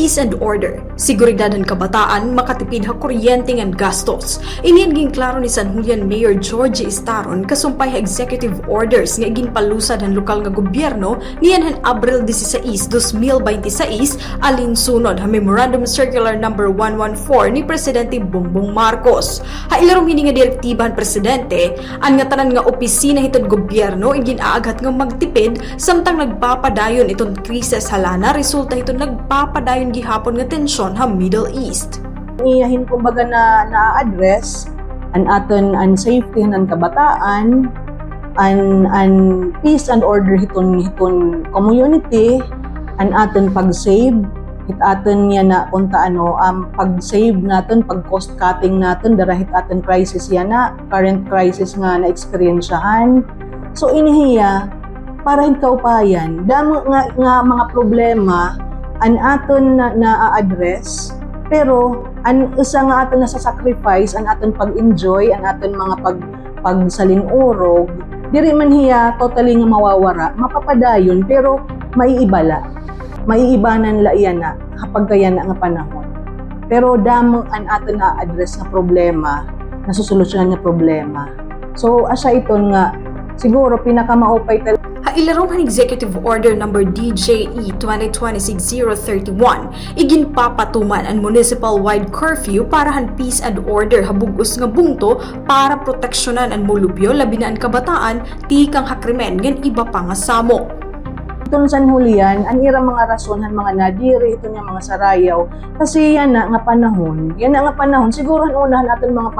Peace and order, seguridad ng kabataan, makatipid ha kuryente ng gastos. Inianging klaro ni San Julian Mayor Georgie Estaron kasumpay ha executive orders nga iging palusad ng lokal nga gobyerno niyan han Abril 16, 2026 alinsunod ha Memorandum Circular No. 114 ni Presidente Bongbong Marcos. Ha ilarong hini nga direktiba han Presidente, ang nga tanan nga opisina hitod gobyerno iging aaghat nga magtipid samtang nagpapadayon itong krisis halana resulta hitong nagpapadayon gihapon nga tensyon ha Middle East. Iyahin kumbaga na-address ang aton ang safety ng kabataan, ang peace and order hiton community, ang aton pag-save, hit aton niya na kunta pag-save naton, pag-cost cutting naton, darahit aton crisis yan na, current crisis nga na-experiensyahan. So inihiya, para kaupayan, damo nga mga problema, an aton na-address, pero an isa nga aton na sa sacrifice, an aton pag-enjoy, an aton mga pagsaling-urog, diri man hiya totally nga mawawara, mapapadayon, pero maiibala. Maiibanan la iyan na kapag kaya na nga panahon. Pero damo an aton na-address nga problema, nasusolusyonan nga problema. So asa iton nga siguro pinakamaupay Ilarong han Executive Order No. DJE 2026-031 igin papatuman ang municipal-wide curfew para han peace and order habugos nga bungto para proteksyonan ang mulubyo labi na ang kabataan tikang hakrimen ngan iba pa nga samo. Itong San Julian, ang ira mga rason han mga nadiri ito niya mga sarayaw kasi yan na nga panahon siguro han unahan aton mga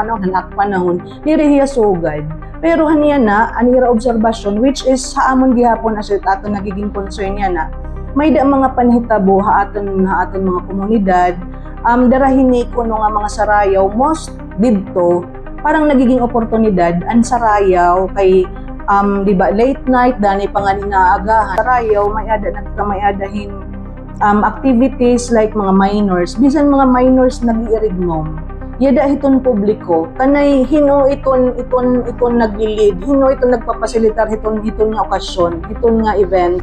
panahon diri hiya sugad. Pero haniya na, anira obserbasyon, which is haamon gihapon as aton nagiging concern niya na, may da mga panhitabo ha aton mga komunidad, darahini ko nga mga sarayaw, most didto, parang nagiging oportunidad, ang sarayaw kay, di ba, late night, dani pa nga inaagahan, sarayaw, may adahin activities like mga minors, bisan mga minors nag-iirignom. Yada hiton publiko kanay hino iton naglilid, hino iton nagpapasilitar hiton nga okasyon, hiton nga event,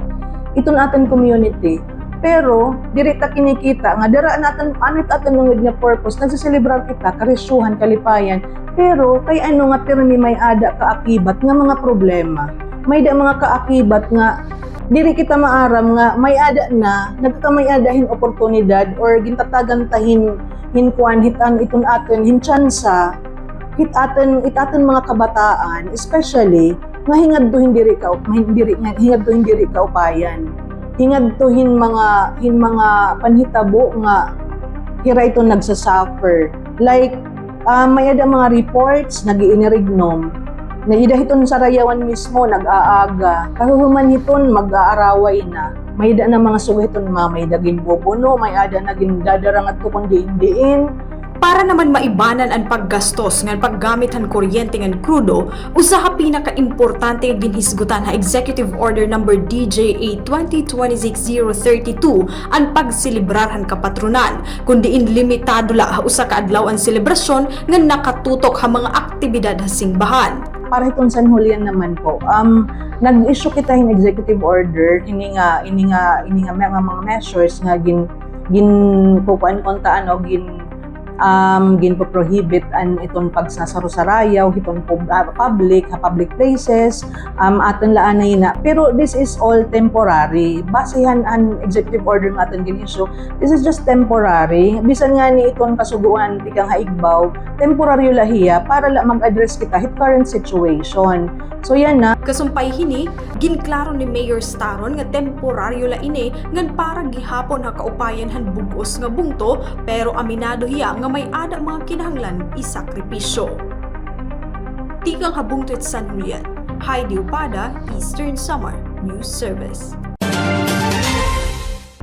iton aton community. Pero diri ta kinikita nga dara naton anit aton nga purpose, nagseselebrar kita karesyuhan, kalipayan, pero kay ano nga pirmi may ada kaakibat nga mga problema, may da mga kaakibat nga diri kita maaram nga may ada na nagkamay adahin oportunidad or gintatagan tahin hinkuan hitan iton aton hinchansa hitaton mga kabataan, especially nga hingadtuhin diri kaupayan, hingadtuhin mga panhitabo nga hira ito nagsasuffer, like may ada mga reports nagiinirignom na idahiton sa rayawan mismo nag-aaga kahuman hiton mag-aaraway na may da na mga sugiton may daging bobono, may ada naging dadarangat to kung diin. Para naman maibanan ang paggastos ng paggamit ng kuryente ng krudo, usaha pinaka-importante ang ginhisgutan ha Executive Order No. DJA 2026-032 ang pagsilibrar han kapatronan, kundi in limitado la ha usa ka adlaw ang selebrasyon nga nakatutok ha mga aktibidad ha simbahan. Para itong San Julian naman po, nag-issue kita yung executive order, ini nga mga measures nga gin prohibit an itong pagsasarusarayaw itong public places aton laanay na, pero this is all temporary basehan an executive order nga aton gin-issue. This is just temporary, bisan nga ni itong kasuguan tikang haigbaw, temporaryo lahiya para la mag-address kita hit current situation. So yan na kasumpay hini ginklaro ni Mayor Estaron nga temporaryo la ini ngan para gihapon ha kaupayan han bugos nga bungto, pero aminado hiya nga may ada mga kinahanglan isakripisyo. Tikang habungtot San Julian, Heidi Upada, Eastern Summer News Service.